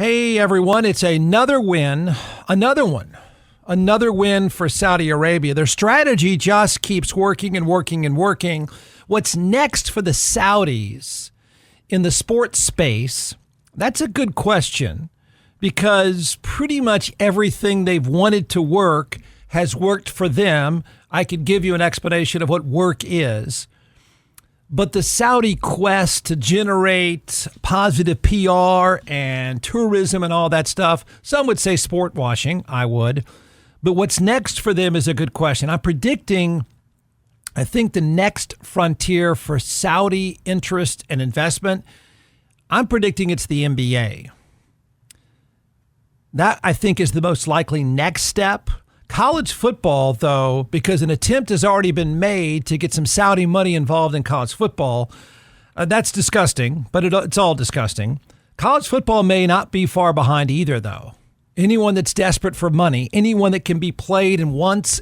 Hey everyone, it's another win, another win for Saudi Arabia. Their strategy just keeps working and working and working. What's next for the Saudis in the sports space? That's a good question because pretty much everything they've wanted to work has worked for them. I could give you an explanation of what work is. But the Saudi quest to generate positive PR and tourism and all that stuff, some would say sport washing, I would. But what's next for them is a good question. I'm predicting, I think the next frontier for Saudi interest and investment, I'm predicting it's the NBA. That, I think, is the most likely next step. College football, though, because an attempt has already been made to get some Saudi money involved in college football, that's disgusting, but it's all disgusting. College football may not be far behind either, though. Anyone that's desperate for money, anyone that can be played and once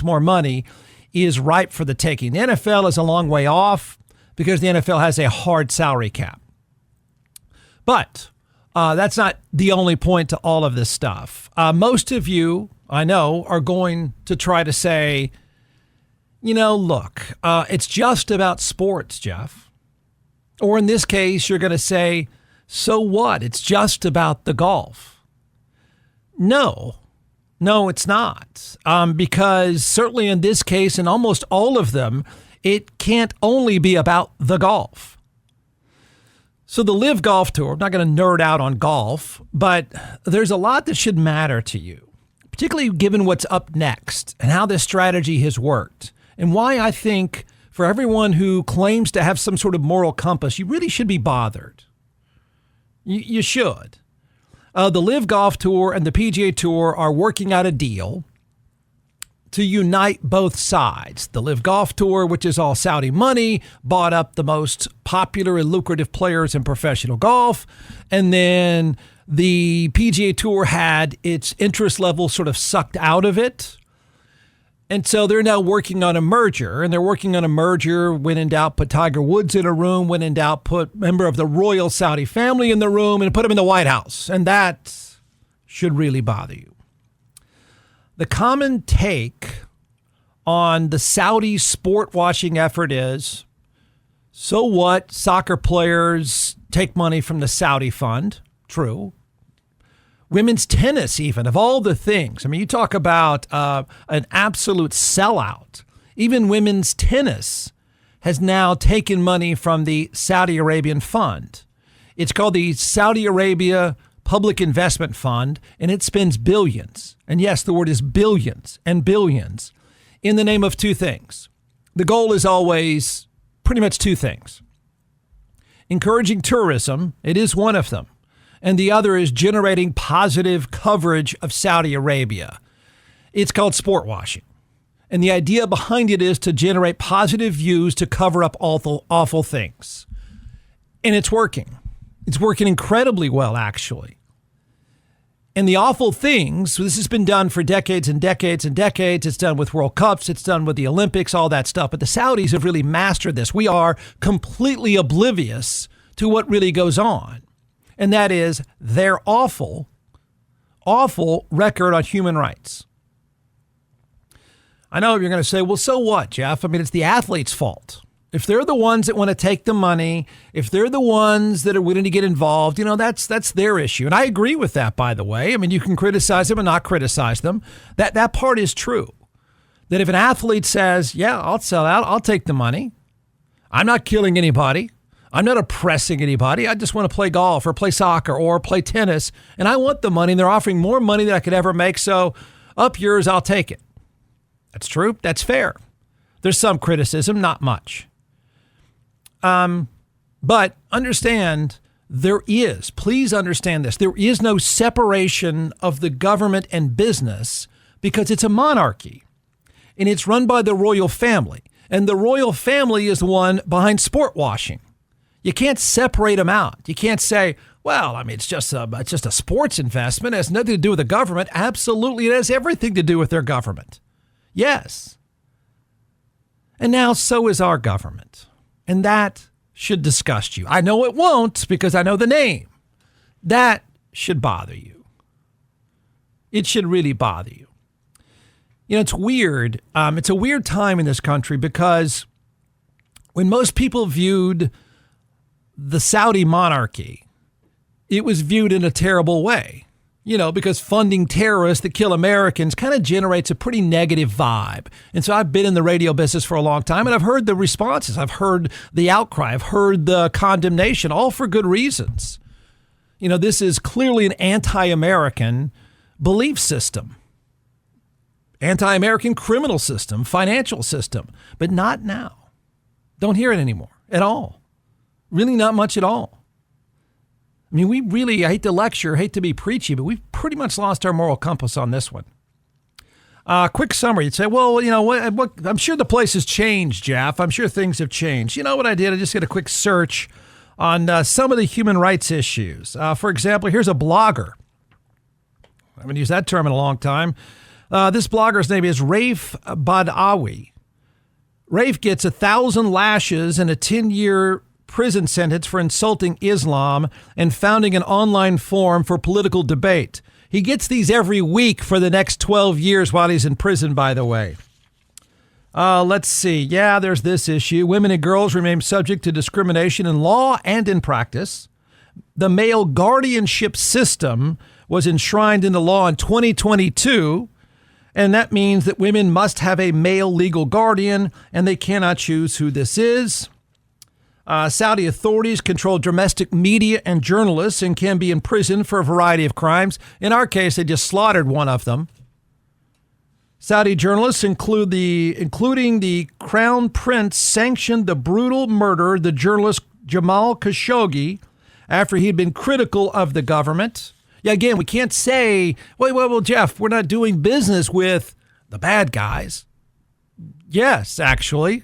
more money is ripe for the taking. The NFL is a long way off because the NFL has a hard salary cap. But that's not the only point to all of this stuff. Most of you, I know, are going to try to say, look, it's just about sports, Jeff. Or in this case, you're going to say, so what? It's just about the golf. No, it's not. Because certainly in this case, and almost all of them, it can't only be about the golf. So the LIV Golf Tour, I'm not going to nerd out on golf, but there's a lot that should matter to you, particularly given what's up next and how this strategy has worked and why I think for everyone who claims to have some sort of moral compass, you really should be bothered. You should. The LIV Golf Tour and the PGA Tour are working out a deal to unite both sides. The LIV Golf Tour, which is all Saudi money, bought up the most popular and lucrative players in professional golf. And then the PGA Tour had its interest level sort of sucked out of it. And so they're now working on a merger. And they're working on a merger. When in doubt, put Tiger Woods in a room. When in doubt, put a member of the royal Saudi family in the room and put him in the White House. And that should really bother you. The common take on the Saudi sport washing effort is, so what? Soccer players take money from the Saudi fund. True. Women's tennis, even, of all the things. I mean, you talk about an absolute sellout. Even women's tennis has now taken money from the Saudi Arabian fund. It's called the Saudi Arabia Public Investment Fund, and it spends billions. And yes, the word is billions and billions in the name of two things. The goal is always pretty much two things. Encouraging tourism, it is one of them. And the other is generating positive coverage of Saudi Arabia. It's called sport washing. And the idea behind it is to generate positive views to cover up awful things. And it's working. It's working incredibly well, actually. And the awful things, this has been done for decades and decades and decades. It's done with World Cups. It's done with the Olympics, all that stuff. But the Saudis have really mastered this. We are completely oblivious to what really goes on. And that is their awful record on human rights. I know you're going to say, well, so what, Jeff? I mean, it's the athlete's fault. If they're the ones that want to take the money, if they're the ones that are willing to get involved, that's their issue. And I agree with that, by the way. I mean, you can criticize them and not criticize them. That part is true. That if an athlete says, yeah, I'll sell out, I'll take the money. I'm not killing anybody. I'm not oppressing anybody. I just want to play golf or play soccer or play tennis. And I want the money. And they're offering more money than I could ever make. So up yours, I'll take it. That's true. That's fair. There's some criticism, not much. But understand please understand this. There is no separation of the government and business because it's a monarchy and it's run by the royal family. And the royal family is the one behind sport washing. You can't separate them out. You can't say, well, I mean, it's just a sports investment. It has nothing to do with the government. Absolutely. It has everything to do with their government. Yes. And now so is our government. And that should disgust you. I know it won't because I know the name. That should bother you. It should really bother you. You know, it's weird. It's a weird time in this country because when most people viewed the Saudi monarchy, it was viewed in a terrible way. You know, because funding terrorists that kill Americans kind of generates a pretty negative vibe. And so I've been in the radio business for a long time, and I've heard the responses. I've heard the outcry. I've heard the condemnation, all for good reasons. You know, this is clearly an anti-American belief system, anti-American criminal system, financial system, but not now. Don't hear it anymore at all. Really not much at all. I mean, we really, I hate to lecture, hate to be preachy, but we've pretty much lost our moral compass on this one. Quick summary. You'd say, well, you know, what, I'm sure the place has changed, Jeff. I'm sure things have changed. You know what I did? I just did a quick search on some of the human rights issues. For example, here's a blogger. I haven't used that term in a long time. This blogger's name is Raif Badawi. Raif gets 1,000 lashes and a 10-year prison sentence for insulting Islam and founding an online forum for political debate. He gets these every week for the next 12 years while he's in prison, by the way. Let's see. Yeah, there's this issue. Women and girls remain subject to discrimination in law and in practice. The male guardianship system was enshrined into law in 2022, and that means that women must have a male legal guardian, and they cannot choose who this is. Saudi authorities control domestic media and journalists and can be imprisoned for a variety of crimes. In our case, they just slaughtered one of them. Saudi journalists, including the Crown Prince, sanctioned the brutal murder of the journalist Jamal Khashoggi after he'd been critical of the government. Yeah, again, we can't say, well, Jeff, we're not doing business with the bad guys. Yes, actually.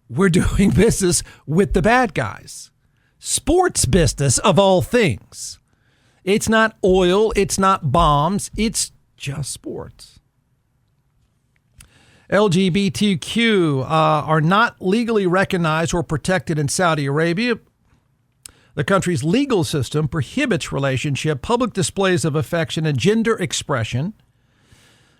We're doing business with the bad guys. Sports business, of all things. It's not oil. It's not bombs. It's just sports. LGBTQ are not legally recognized or protected in Saudi Arabia. The country's legal system prohibits relationship, public displays of affection, and gender expression.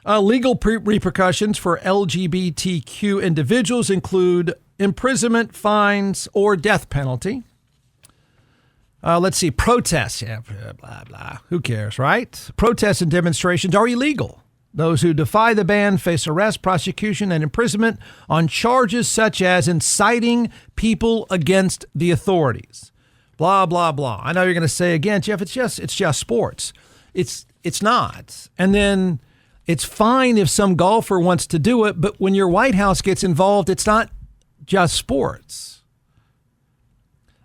Legal repercussions for LGBTQ individuals include imprisonment, fines, or death penalty. Let's see, protests. Yeah, blah, blah. Who cares, right? Protests and demonstrations are illegal. Those who defy the ban face arrest, prosecution, and imprisonment on charges such as inciting people against the authorities. Blah, blah, blah. I know you're going to say again, Jeff, it's just sports. It's not. And then it's fine if some golfer wants to do it, but when your White House gets involved, it's not just sports.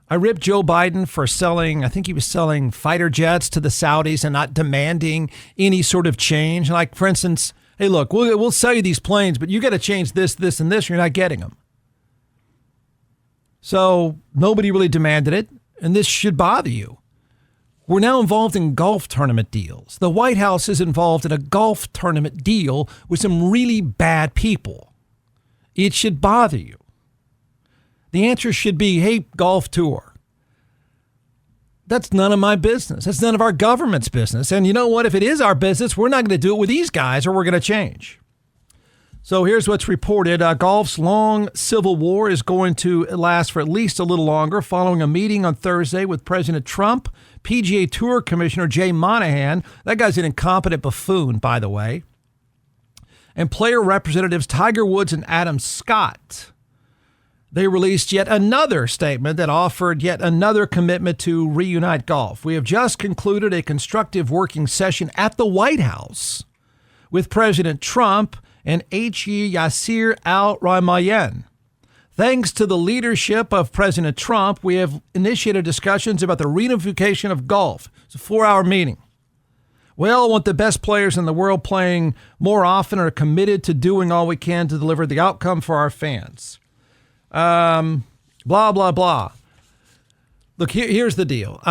I ripped Joe Biden for selling, I think he was selling fighter jets to the Saudis and not demanding any sort of change. Like, for instance, hey, look, we'll sell you these planes, but you got to change this, this, and this, or you're not getting them. So nobody really demanded it, and this should bother you. We're now involved in golf tournament deals. The White House is involved in a golf tournament deal with some really bad people. It should bother you. The answer should be, hey, golf tour. That's none of my business. That's none of our government's business. And you know what? If it is our business, we're not going to do it with these guys or we're going to change. So here's what's reported. Golf's long civil war is going to last for at least a little longer following a meeting on Thursday with President Trump, PGA Tour Commissioner Jay Monahan. That guy's an incompetent buffoon, by the way. And player representatives Tiger Woods and Adam Scott. They released yet another statement that offered yet another commitment to reunite golf. We have just concluded a constructive working session at the White House with President Trump and H.E. Yasser al-Rumayyan. Thanks to the leadership of President Trump, we have initiated discussions about the reunification of golf. It's a 4-hour meeting. We all want the best players in the world playing more often and are committed to doing all we can to deliver the outcome for our fans. Blah, blah, blah. Look, here's the deal.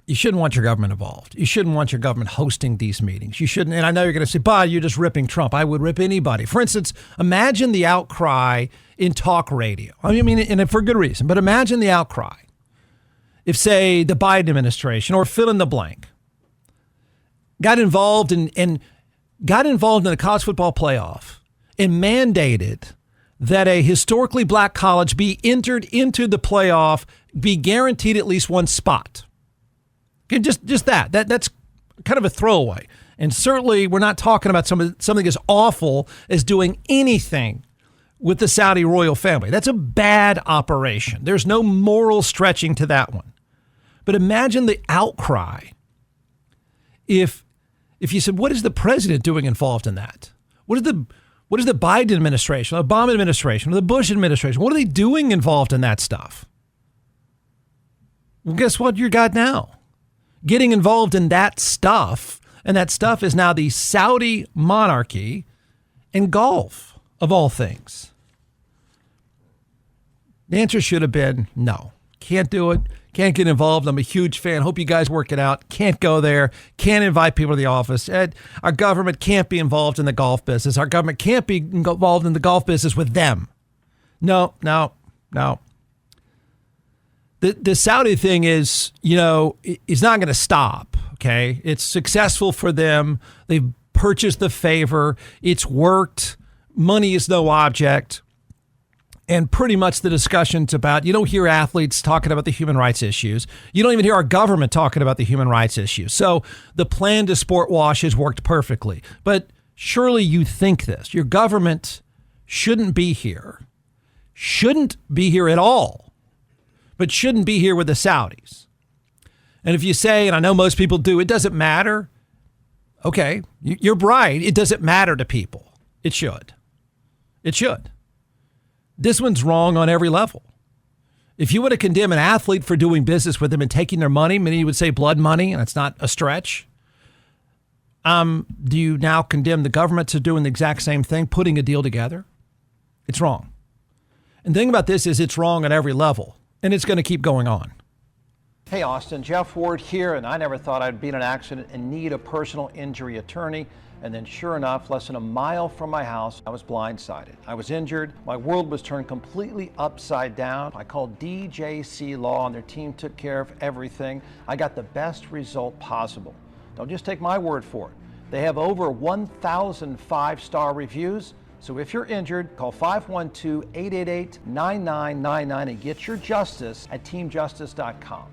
You shouldn't want your government involved. You shouldn't want your government hosting these meetings. You shouldn't. And I know you're going to say, you're just ripping Trump. I would rip anybody. For instance, imagine the outcry in talk radio. I mean, and for good reason, but imagine the outcry if, say, the Biden administration or fill in the blank got involved in the college football playoff and mandated that a historically black college be entered into the playoff, be guaranteed at least one spot. Okay, just that's kind of a throwaway. And certainly we're not talking about something as awful as doing anything with the Saudi royal family. That's a bad operation. There's no moral stretching to that one. But imagine the outcry if you said, what is the president doing involved in that? What is the Biden administration, the Obama administration, or the Bush administration? What are they doing involved in that stuff? Well, guess what you got now? Getting involved in that stuff, and that stuff is now the Saudi monarchy and golf, of all things. The answer should have been no. Can't do it. Can't get involved. I'm a huge fan. Hope you guys work it out. Can't go there. Can't invite people to the office. Our government can't be involved in the golf business. Our government can't be involved in the golf business with them. No. The Saudi thing is, is not going to stop. Okay. It's successful for them. They've purchased the favor. It's worked. Money is no object. And pretty much the discussion's about, you don't hear athletes talking about the human rights issues. You don't even hear our government talking about the human rights issues. So the plan to sport wash has worked perfectly. But surely you think this. Your government shouldn't be here at all, but shouldn't be here with the Saudis. And if you say, and I know most people do, it doesn't matter. Okay, you're right. It doesn't matter to people. It should. It should. This one's wrong on every level. If you were to condemn an athlete for doing business with them and taking their money, many would say blood money, and it's not a stretch. Do you now condemn the government to doing the exact same thing, putting a deal together? It's wrong. And the thing about this is it's wrong on every level, and it's going to keep going on. Hey, Austin, Jeff Ward here, and I never thought I'd be in an accident and need a personal injury attorney. And then sure enough, less than a mile from my house, I was blindsided. I was injured. My world was turned completely upside down. I called DJC Law and their team took care of everything. I got the best result possible. Don't just take my word for it. They have over 1,000 five-star reviews. So if you're injured, call 512-888-9999 and get your justice at teamjustice.com.